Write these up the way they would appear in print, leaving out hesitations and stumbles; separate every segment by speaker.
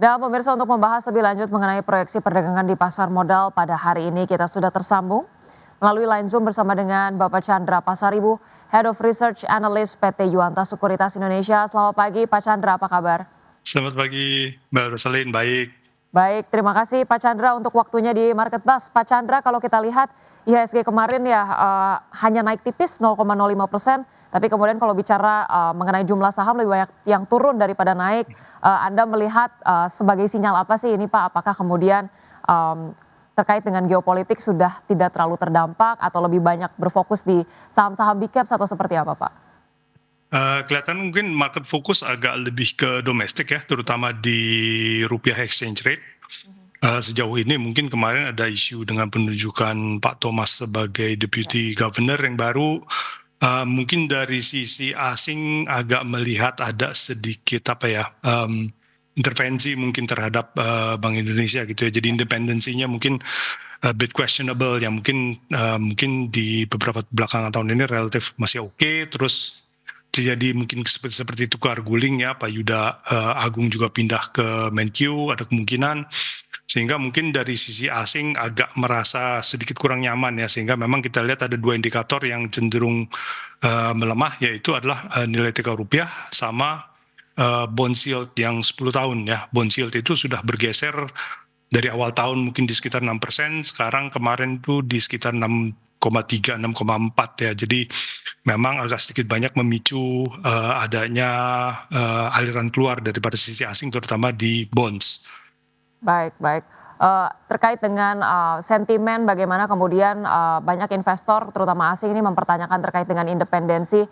Speaker 1: Dan pemirsa untuk membahas lebih lanjut mengenai proyeksi perdagangan di pasar modal pada hari ini kita sudah tersambung melalui line Zoom bersama dengan Bapak Chandra Pasaribu, Head of Research Analyst PT Yuanta Sekuritas Indonesia. Selamat pagi Pak Chandra, apa kabar?
Speaker 2: Selamat pagi, Mbak Rosalin. Baik.
Speaker 1: Baik, terima kasih Pak Chandra untuk waktunya di Market Buzz. Pak Chandra, kalau kita lihat IHSG kemarin ya hanya naik tipis 0,05%, tapi kemudian kalau bicara mengenai jumlah saham lebih banyak yang turun daripada naik. Anda melihat sebagai sinyal apa sih ini Pak? Apakah kemudian terkait dengan geopolitik sudah tidak terlalu terdampak atau lebih banyak berfokus di saham-saham big caps atau seperti apa Pak?
Speaker 2: Kelihatan mungkin market fokus agak lebih ke domestik ya, terutama di rupiah exchange rate. Sejauh ini mungkin kemarin ada isu dengan penunjukan Pak Thomas sebagai Deputy Governor yang baru. Mungkin dari sisi asing agak melihat ada sedikit intervensi mungkin terhadap Bank Indonesia gitu ya. Jadi independensinya mungkin a bit questionable yang mungkin di beberapa belakangan tahun ini relatif masih oke. Terus terjadi mungkin seperti tukar guling ya, Pak Yuda Agung juga pindah ke Menkyu, ada kemungkinan, sehingga mungkin dari sisi asing agak merasa sedikit kurang nyaman ya, sehingga memang kita lihat ada dua indikator yang cenderung melemah, yaitu adalah nilai tukar rupiah sama bond yield yang 10 tahun ya. Bond yield itu sudah bergeser dari awal tahun mungkin di sekitar 6%, sekarang kemarin tuh di sekitar 6,3, 6,4 ya. Jadi memang agak sedikit banyak memicu adanya aliran keluar daripada sisi asing terutama di bonds.
Speaker 1: Baik, baik. Terkait dengan sentimen bagaimana kemudian banyak investor terutama asing ini mempertanyakan terkait dengan independensi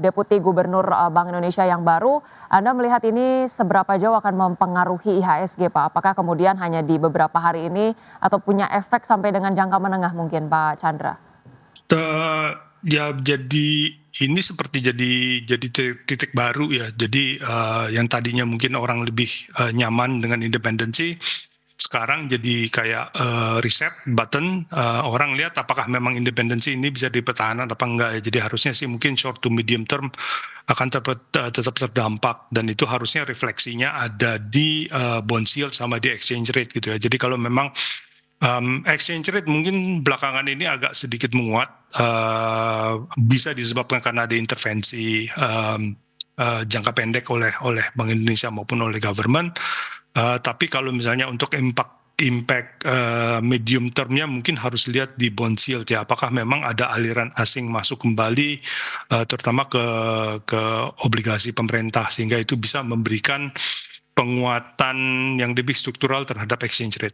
Speaker 1: Deputi Gubernur Bank Indonesia yang baru. Anda melihat ini seberapa jauh akan mempengaruhi IHSG Pak? Apakah kemudian hanya di beberapa hari ini atau punya efek sampai dengan jangka menengah mungkin Pak Chandra?
Speaker 2: Ya jadi ini seperti jadi titik baru ya. Jadi yang tadinya mungkin orang lebih nyaman dengan independensi, sekarang jadi kayak reset button. Orang lihat apakah memang independensi ini bisa dipertahankan apa enggak ya. Jadi harusnya sih mungkin short to medium term akan tetap terdampak, dan itu harusnya refleksinya ada di bond yield sama di exchange rate gitu ya. Jadi kalau memang exchange rate mungkin belakangan ini agak sedikit menguat, bisa disebabkan karena ada intervensi jangka pendek oleh Bank Indonesia maupun oleh government. Tapi kalau misalnya untuk impact medium termnya mungkin harus lihat di bond yield ya, apakah memang ada aliran asing masuk kembali terutama ke obligasi pemerintah, sehingga itu bisa memberikan penguatan yang lebih struktural terhadap exchange rate.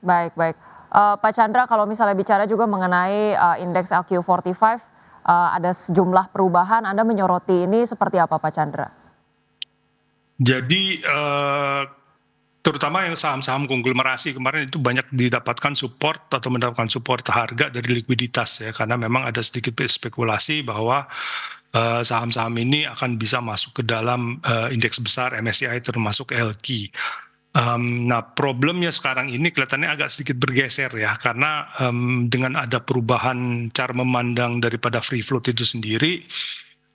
Speaker 1: Baik, baik. Pak Chandra, kalau misalnya bicara juga mengenai indeks LQ45, ada sejumlah perubahan. Anda menyoroti ini seperti apa, Pak Chandra?
Speaker 2: Jadi terutama yang saham-saham konglomerasi kemarin itu banyak didapatkan support atau mendapatkan support harga dari likuiditas ya, karena memang ada sedikit spekulasi bahwa saham-saham ini akan bisa masuk ke dalam indeks besar MSCI termasuk LQ. Nah, problemnya sekarang ini kelihatannya agak sedikit bergeser ya, karena dengan ada perubahan cara memandang daripada free float itu sendiri,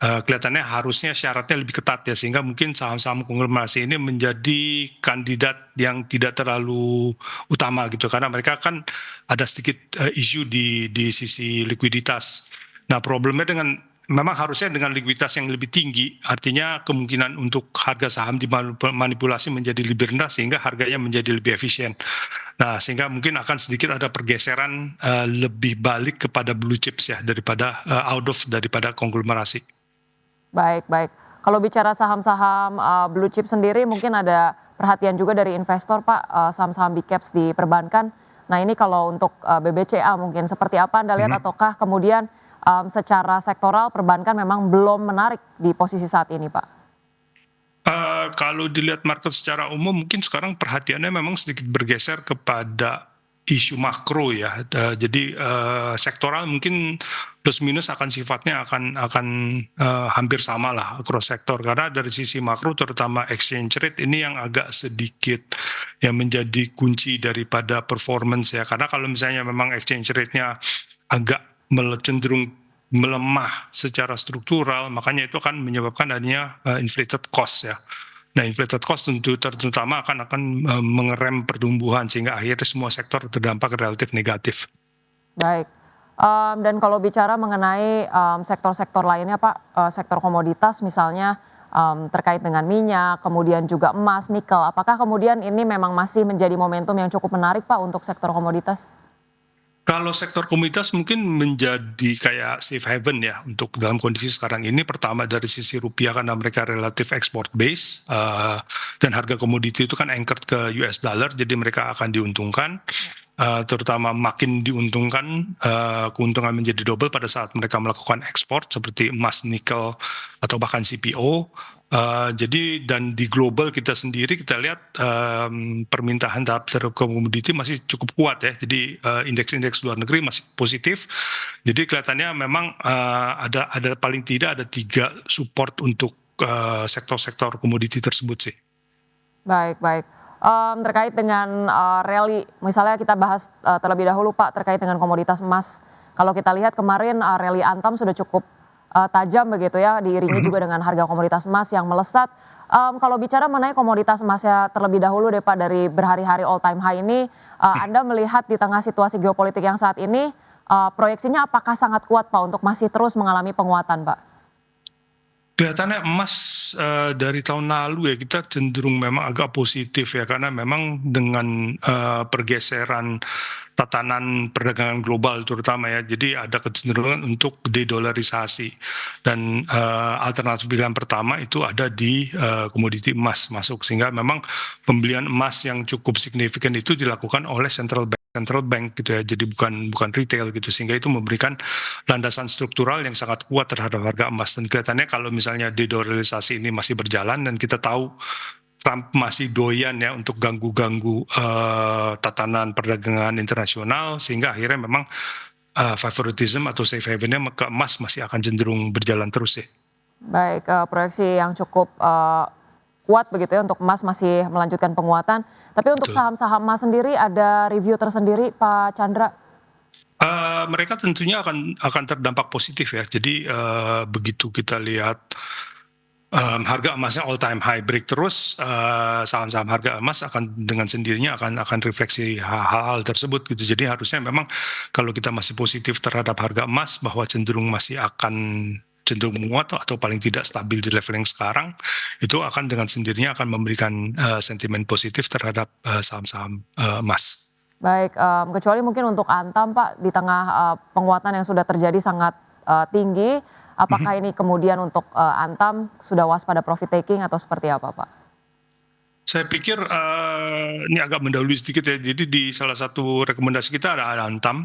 Speaker 2: kelihatannya harusnya syaratnya lebih ketat ya, sehingga mungkin saham-saham konglomerasi ini menjadi kandidat yang tidak terlalu utama gitu, karena mereka kan ada sedikit isu di sisi likuiditas. Nah, problemnya memang harusnya dengan likuiditas yang lebih tinggi, artinya kemungkinan untuk harga saham dimanipulasi menjadi lebih rendah sehingga harganya menjadi lebih efisien. Nah, sehingga mungkin akan sedikit ada pergeseran lebih balik kepada blue chips ya, daripada out of daripada konglomerasi.
Speaker 1: Baik, baik. Kalau bicara saham-saham blue chip sendiri, mungkin ada perhatian juga dari investor, Pak, saham-saham big caps di perbankan. Nah, ini kalau untuk BBCA mungkin seperti apa Anda lihat, ataukah kemudian secara sektoral perbankan memang belum menarik di posisi saat ini, Pak?
Speaker 2: Kalau dilihat market secara umum, mungkin sekarang perhatiannya memang sedikit bergeser kepada isu makro ya. Jadi sektoral mungkin plus minus akan sifatnya akan hampir sama lah cross sektor, karena dari sisi makro terutama exchange rate ini yang agak sedikit yang menjadi kunci daripada performance ya. Karena kalau misalnya memang exchange rate-nya agak cenderung melemah secara struktural, makanya itu akan menyebabkan adanya inflated cost ya. Nah, inflated cost terutama akan mengerem pertumbuhan sehingga akhirnya semua sektor terdampak relatif negatif.
Speaker 1: Baik. Dan kalau bicara mengenai sektor-sektor lainnya Pak, sektor komoditas misalnya terkait dengan minyak, kemudian juga emas, nikel, apakah kemudian ini memang masih menjadi momentum yang cukup menarik Pak untuk sektor komoditas?
Speaker 2: Kalau sektor komoditas mungkin menjadi kayak safe haven ya untuk dalam kondisi sekarang ini. Pertama dari sisi rupiah karena mereka relatif export base dan harga komoditi itu kan anchored ke US dollar, jadi mereka akan diuntungkan. Terutama makin diuntungkan, keuntungan menjadi double pada saat mereka melakukan ekspor seperti emas, nikel, atau bahkan CPO. Jadi dan di global kita sendiri kita lihat permintaan terhadap komoditi masih cukup kuat ya. Jadi indeks-indeks luar negeri masih positif. Jadi kelihatannya memang ada paling tidak ada 3 support untuk sektor-sektor komoditi tersebut sih.
Speaker 1: Baik, baik. Terkait dengan rally, misalnya kita bahas terlebih dahulu Pak terkait dengan komoditas emas. Kalau kita lihat kemarin rally Antam sudah cukup tajam begitu ya, diiringi juga dengan harga komoditas emas yang melesat. Kalau bicara mengenai komoditas emasnya terlebih dahulu deh Pak, dari berhari-hari all time high ini, Anda melihat di tengah situasi geopolitik yang saat ini, proyeksinya apakah sangat kuat Pak untuk masih terus mengalami penguatan Pak?
Speaker 2: Kelihatannya emas dari tahun lalu ya kita cenderung memang agak positif ya karena memang dengan pergeseran tatanan perdagangan global terutama ya, jadi ada kecenderungan untuk dedolarisasi dan alternatif pilihan pertama itu ada di komoditi emas masuk, sehingga memang pembelian emas yang cukup signifikan itu dilakukan oleh central bank gitu ya, jadi bukan retail gitu, sehingga itu memberikan landasan struktural yang sangat kuat terhadap harga emas. Dan kelihatannya kalau misalnya dedolarisasi ini masih berjalan dan kita tahu Trump masih doyan ya untuk ganggu-ganggu tatanan perdagangan internasional, sehingga akhirnya memang favoritism atau safe havennya ke emas masih akan cenderung berjalan terus ya.
Speaker 1: Baik, proyeksi yang cukup kuat begitu ya untuk emas masih melanjutkan penguatan. Tapi untuk
Speaker 2: Betul.
Speaker 1: saham-saham emas sendiri ada review tersendiri Pak Chandra?
Speaker 2: Mereka tentunya akan terdampak positif ya. Jadi begitu kita lihat harga emasnya all time high break terus, saham-saham harga emas akan dengan sendirinya akan refleksi hal-hal tersebut gitu. Jadi harusnya memang kalau kita masih positif terhadap harga emas bahwa masih akan cenderung menguat atau paling tidak stabil di level yang sekarang, itu akan dengan sendirinya akan memberikan sentimen positif terhadap saham-saham emas.
Speaker 1: Baik, kecuali mungkin untuk Antam Pak, di tengah penguatan yang sudah terjadi sangat tinggi, apakah ini kemudian untuk Antam sudah waspada profit taking atau seperti apa Pak?
Speaker 2: Saya pikir ini agak mendahului sedikit ya. Jadi di salah satu rekomendasi kita ada Antam.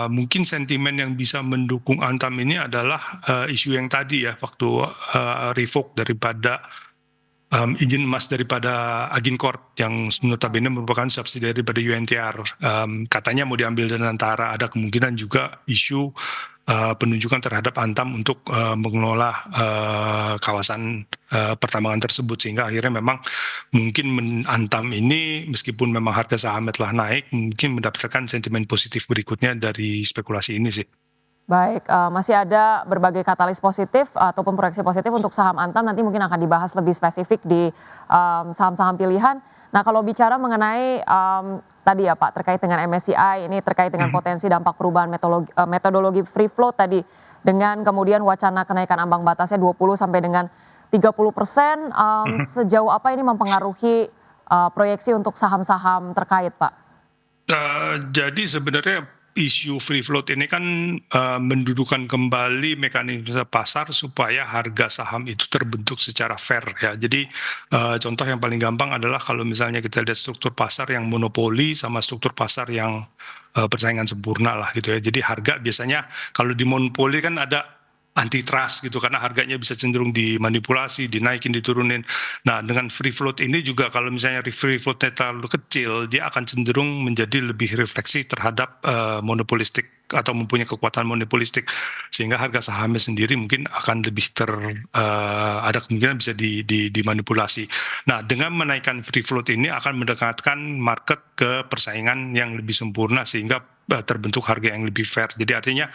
Speaker 2: Mungkin sentimen yang bisa mendukung Antam ini adalah isu yang tadi ya, waktu revoke daripada izin emas daripada Agincorp yang notabene merupakan subsidiari daripada UNTR. Katanya mau diambil dan antara ada kemungkinan juga isu penunjukan terhadap Antam untuk mengelola kawasan pertambangan tersebut, sehingga akhirnya memang mungkin Antam ini meskipun memang harga sahamnya telah naik mungkin mendapatkan sentimen positif berikutnya dari spekulasi ini sih.
Speaker 1: Baik, masih ada berbagai katalis positif ataupun proyeksi positif untuk saham Antam, nanti mungkin akan dibahas lebih spesifik di saham-saham pilihan. Nah kalau bicara mengenai tadi ya Pak terkait dengan MSCI, ini terkait dengan potensi dampak perubahan metodologi free float tadi, dengan kemudian wacana kenaikan ambang batasnya 20 sampai dengan 30%, sejauh apa ini mempengaruhi proyeksi untuk saham-saham terkait Pak?
Speaker 2: Jadi sebenarnya isu free float ini kan mendudukan kembali mekanisme pasar supaya harga saham itu terbentuk secara fair ya. Jadi contoh yang paling gampang adalah kalau misalnya kita lihat struktur pasar yang monopoli sama struktur pasar yang persaingan sempurna lah gitu ya. Jadi harga biasanya kalau di monopoli kan ada antitrust gitu karena harganya bisa cenderung dimanipulasi, dinaikin, diturunin. Nah, dengan free float ini juga kalau misalnya free floatnya terlalu kecil, dia akan cenderung menjadi lebih refleksi terhadap monopolistik atau mempunyai kekuatan monopolistik, sehingga harga sahamnya sendiri mungkin akan lebih ada kemungkinan bisa dimanipulasi. Nah, dengan menaikkan free float ini akan mendekatkan market ke persaingan yang lebih sempurna sehingga terbentuk harga yang lebih fair. Jadi artinya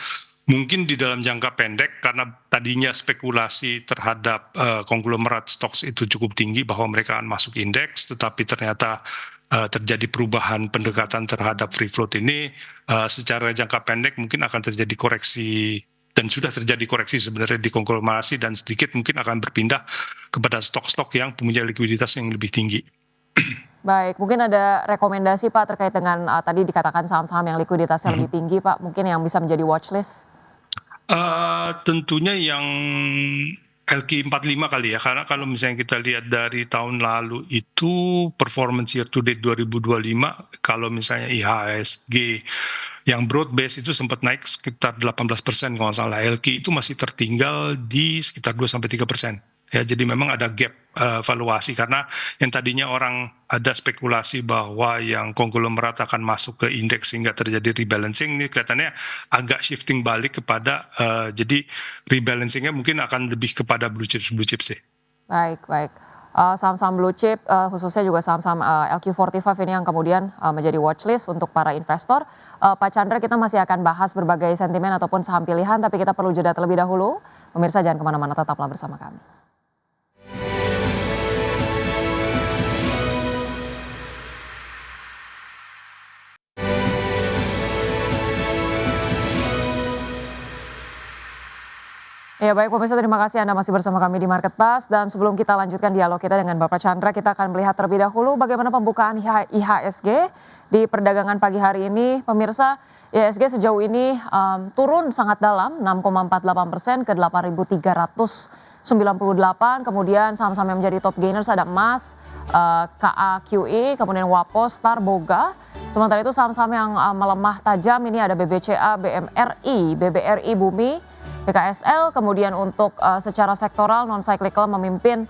Speaker 2: Mungkin di dalam jangka pendek karena tadinya spekulasi terhadap konglomerat stocks itu cukup tinggi bahwa mereka akan masuk indeks, tetapi ternyata terjadi perubahan pendekatan terhadap free float ini, secara jangka pendek mungkin akan terjadi koreksi dan sudah terjadi koreksi sebenarnya di konglomerasi dan sedikit mungkin akan berpindah kepada stok-stok yang punya likuiditas yang lebih tinggi.
Speaker 1: Baik, mungkin ada rekomendasi Pak terkait dengan tadi dikatakan saham-saham yang likuiditasnya lebih tinggi Pak, mungkin yang bisa menjadi watchlist?
Speaker 2: Tentunya yang LQ45 kali ya, karena kalau misalnya kita lihat dari tahun lalu itu performance year to date 2025, kalau misalnya IHSG yang broad base itu sempat naik sekitar 18% kalau nggak salah, LQ itu masih tertinggal di sekitar 2-3%. Ya, jadi memang ada gap valuasi karena yang tadinya orang ada spekulasi bahwa yang konglomerat akan masuk ke indeks sehingga terjadi rebalancing, ini kelihatannya agak shifting balik kepada jadi rebalancingnya mungkin akan lebih kepada blue chip sih.
Speaker 1: Baik, baik. Saham-saham blue chip, khususnya juga saham-saham LQ45 ini yang kemudian menjadi watchlist untuk para investor. Pak Chandra, kita masih akan bahas berbagai sentimen ataupun saham pilihan, tapi kita perlu jeda terlebih dahulu. Pemirsa jangan kemana-mana, tetaplah bersama kami. Ya baik pemirsa, terima kasih Anda masih bersama kami di Market Pass, dan sebelum kita lanjutkan dialog kita dengan Bapak Chandra, kita akan melihat terlebih dahulu bagaimana pembukaan IHSG di perdagangan pagi hari ini. Pemirsa, IHSG sejauh ini turun sangat dalam 6,48% ke 8.398. Kemudian saham-saham yang menjadi top gainers ada emas, KAQI, kemudian Wapo, Star, Boga. Sementara itu saham-saham yang melemah tajam ini ada BBCA, BMRI, BBRI Bumi, BKSL. Kemudian untuk secara sektoral non cyclical memimpin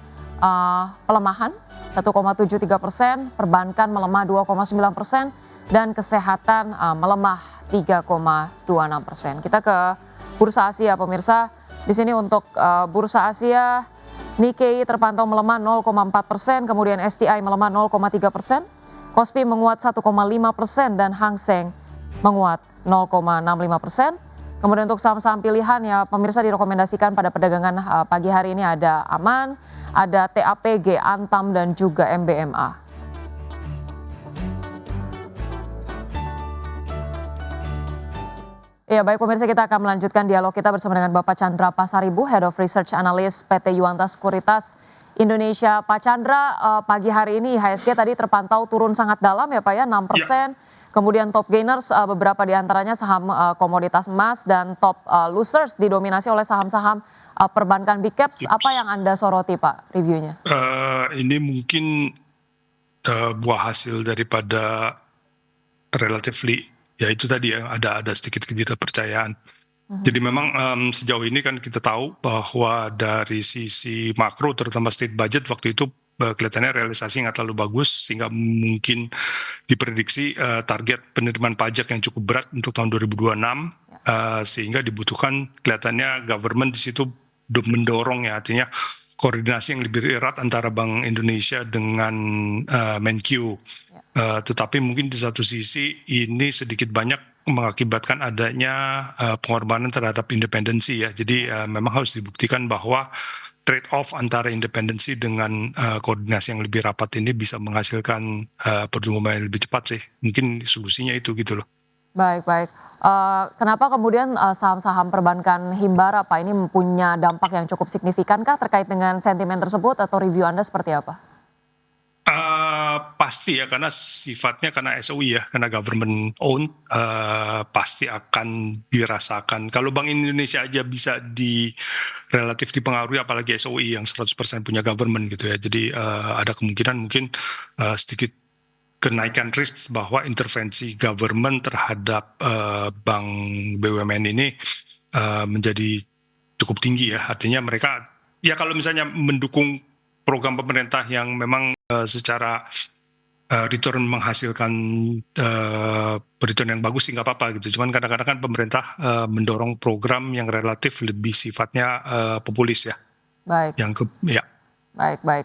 Speaker 1: pelemahan 1,73%, perbankan melemah 2,9%, dan kesehatan melemah 3,26%. Kita ke Bursa Asia pemirsa. Di sini untuk Bursa Asia, Nikkei terpantau melemah 0,4%, kemudian STI melemah 0,3%, Kospi menguat 1,5%, dan Hang Seng menguat 0,65%. Kemudian untuk saham-saham pilihan ya pemirsa direkomendasikan pada perdagangan pagi hari ini ada Aman, ada TAPG, Antam, dan juga MBMA. Ya baik pemirsa, kita akan melanjutkan dialog kita bersama dengan Bapak Chandra Pasaribu, Head of Research Analyst PT Yuanta Sekuritas Indonesia. Pak Chandra, pagi hari ini IHSG tadi terpantau turun sangat dalam ya Pak ya, 6%. Ya. Kemudian top gainers beberapa diantaranya saham komoditas emas, dan top losers didominasi oleh saham-saham perbankan big caps. Apa yang Anda soroti Pak reviewnya?
Speaker 2: Ini mungkin buah hasil daripada relatively ya itu tadi ya ada sedikit ketidakpercayaan. Jadi memang sejauh ini kan kita tahu bahwa dari sisi makro terutama state budget waktu itu kelihatannya realisasi nggak terlalu bagus sehingga mungkin diprediksi target penerimaan pajak yang cukup berat untuk tahun 2026 sehingga dibutuhkan kelihatannya government di situ mendorong ya, artinya koordinasi yang lebih erat antara Bank Indonesia dengan Menkyu. Tetapi mungkin di satu sisi ini sedikit banyak mengakibatkan adanya pengorbanan terhadap independensi ya. Jadi memang harus dibuktikan bahwa trade off antara independensi dengan koordinasi yang lebih rapat ini bisa menghasilkan pertumbuhan yang lebih cepat sih. Mungkin solusinya itu gitu loh.
Speaker 1: Baik, baik. Kenapa kemudian saham-saham perbankan Himbara Pak ini mempunyai dampak yang cukup signifikankah terkait dengan sentimen tersebut, atau review Anda seperti apa?
Speaker 2: Pasti ya, karena sifatnya karena SOE ya, karena government owned, pasti akan dirasakan. Kalau Bank Indonesia aja bisa relatif dipengaruhi, apalagi SOE yang 100% punya government gitu ya. Jadi ada kemungkinan mungkin sedikit kenaikan risk bahwa intervensi government terhadap bank BUMN ini menjadi cukup tinggi ya. Artinya mereka ya kalau misalnya mendukung program pemerintah yang memang secara return menghasilkan return yang bagus sih nggak apa-apa gitu. Cuman kadang-kadang kan pemerintah mendorong program yang relatif lebih sifatnya populis ya.
Speaker 1: Baik.
Speaker 2: Ya.
Speaker 1: Baik, baik.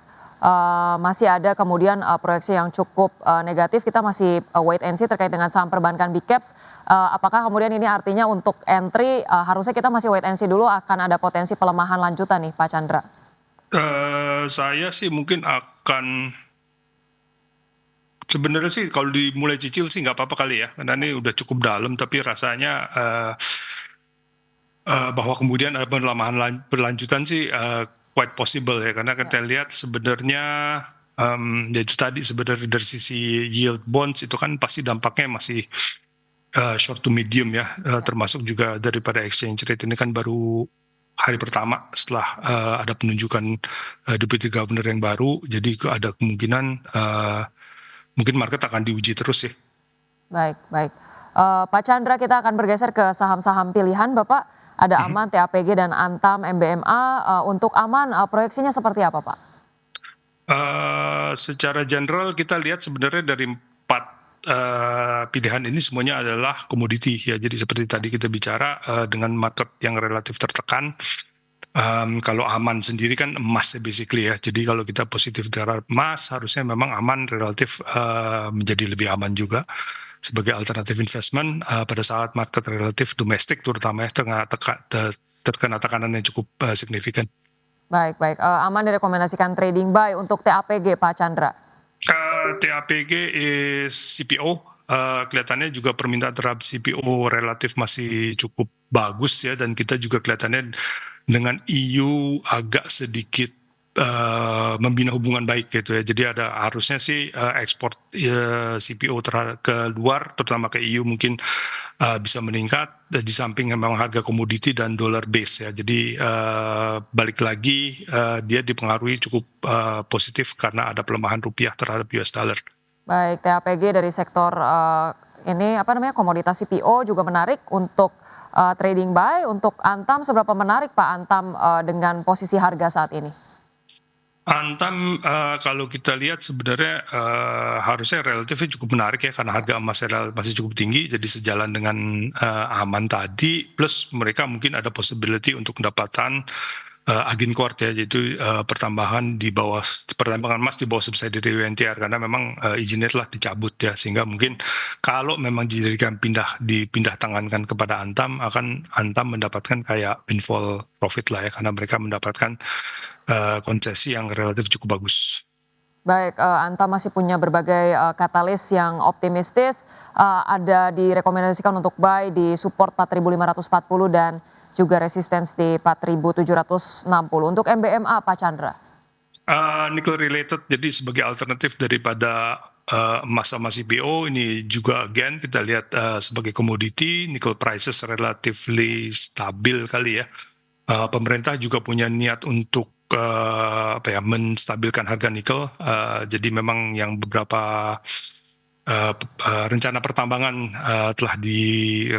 Speaker 1: masih ada kemudian proyeksi yang cukup negatif, kita masih wait and see terkait dengan saham perbankan big caps. Apakah kemudian ini artinya untuk entry harusnya kita masih wait and see dulu, akan ada potensi pelemahan lanjutan nih Pak Chandra?
Speaker 2: Saya sih mungkin akan sebenarnya sih kalau dimulai cicil sih nggak apa-apa kali ya, karena ini udah cukup dalam, tapi rasanya bahwa kemudian ada pelemahan berlanjutan sih quite possible ya, karena kita lihat sebenarnya ya itu tadi sebenarnya dari sisi yield bonds itu kan pasti dampaknya masih short to medium ya, termasuk juga daripada exchange rate ini kan baru hari pertama setelah ada penunjukan deputy governor yang baru, jadi ada kemungkinan mungkin market akan diuji terus ya.
Speaker 1: Baik, baik. Pak Chandra, kita akan bergeser ke saham-saham pilihan, Bapak. Ada Aman, TAPG, dan Antam, MBMA. Untuk Aman, proyeksinya seperti apa, Pak?
Speaker 2: Secara general kita lihat sebenarnya dari 4 pilihan ini semuanya adalah komoditi ya. Jadi seperti tadi kita bicara dengan market yang relatif tertekan. Kalau Aman sendiri kan emas ya basically ya. Jadi kalau kita positif terhadap emas, harusnya memang Aman relatif menjadi lebih aman juga sebagai alternatif investment pada saat market relatif domestik terutama ya terkena tekanan yang cukup signifikan.
Speaker 1: Baik, baik. Aman direkomendasikan trading buy. Untuk TAPG, Pak Chandra.
Speaker 2: TAPG is CPO. Kelihatannya juga permintaan terhadap CPO relatif masih cukup bagus ya, dan kita juga kelihatannya dengan EU agak sedikit membina hubungan baik gitu ya. Jadi ada harusnya sih ekspor CPO ke luar, terutama ke EU mungkin bisa meningkat. Di samping memang harga komoditi dan dollar base ya. Jadi balik lagi dia dipengaruhi cukup positif karena ada pelemahan rupiah terhadap US dollar.
Speaker 1: Baik, TAPG dari sektor ini komoditas CPO juga menarik untuk trading buy. Untuk Antam seberapa menarik Pak Antam dengan posisi harga saat ini?
Speaker 2: Antam kalau kita lihat sebenarnya harusnya relatifnya cukup menarik ya, karena harga emas masih cukup tinggi, jadi sejalan dengan Aman tadi, plus mereka mungkin ada possibility untuk mendapatkan Agincourt ya, yaitu pertambahan emas di bawah subsidi dari UNTR, karena memang izinnya telah dicabut ya, sehingga mungkin kalau memang dijadikan dipindah tangankan kepada Antam, akan Antam mendapatkan kayak windfall profit lah ya, karena mereka mendapatkan konsesi yang relatif cukup bagus.
Speaker 1: Baik, Antam masih punya berbagai katalis yang optimistis. Ada direkomendasikan untuk buy di support 4.540 dan juga resistance di 4.760. Untuk MBMA, Pak Chandra.
Speaker 2: Nickel related, jadi sebagai alternatif daripada emas sama CPO, ini juga again kita lihat sebagai komoditi, nickel prices relatively stabil kali ya. Pemerintah juga punya niat untuk menstabilkan harga nikel. Jadi memang yang beberapa rencana pertambangan telah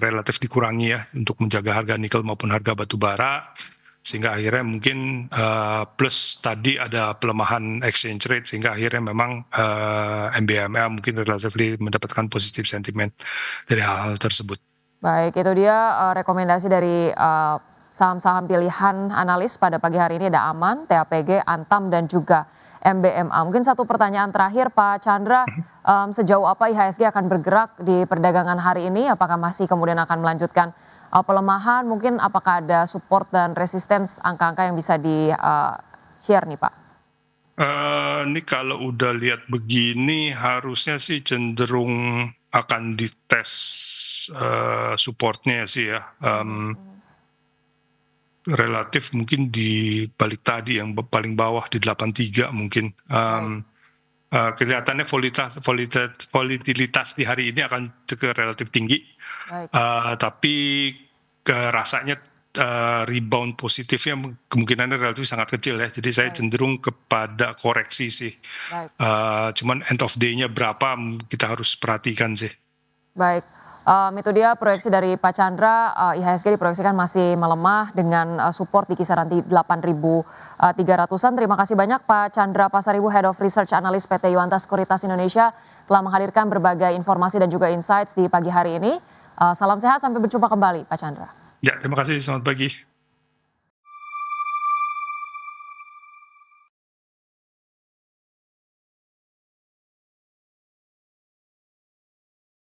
Speaker 2: relatif dikurangi ya, untuk menjaga harga nikel maupun harga batu bara, sehingga akhirnya mungkin plus tadi ada pelemahan exchange rate, sehingga akhirnya memang MBMA mungkin relatif mendapatkan positif sentimen dari hal-hal tersebut.
Speaker 1: Baik, itu dia rekomendasi dari saham-saham pilihan analis pada pagi hari ini. Ada Aman, TAPG, Antam, dan juga MBMA. Mungkin satu pertanyaan terakhir Pak Chandra, sejauh apa IHSG akan bergerak di perdagangan hari ini? Apakah masih kemudian akan melanjutkan pelemahan? Mungkin apakah ada support dan resistance angka-angka yang bisa di-share nih Pak?
Speaker 2: Ini kalau udah lihat begini harusnya sih cenderung akan dites supportnya sih ya. Relatif mungkin di balik tadi yang paling bawah di 83 mungkin. Kelihatannya volatilitas di hari ini akan relatif tinggi. Tapi rasanya rebound positifnya kemungkinannya relatif sangat kecil ya. Jadi saya cenderung kepada koreksi sih. Cuman end of day-nya berapa kita harus perhatikan sih.
Speaker 1: Baik. Itu dia proyeksi dari Pak Chandra. IHSG diproyeksikan masih melemah dengan support di kisaran 8.300-an. Terima kasih banyak Pak Chandra Pasaribu, Head of Research Analyst PT Yuanta Sekuritas Indonesia, telah menghadirkan berbagai informasi dan juga insights di pagi hari ini. Salam sehat, sampai berjumpa kembali Pak Chandra.
Speaker 2: Ya, terima kasih, selamat pagi.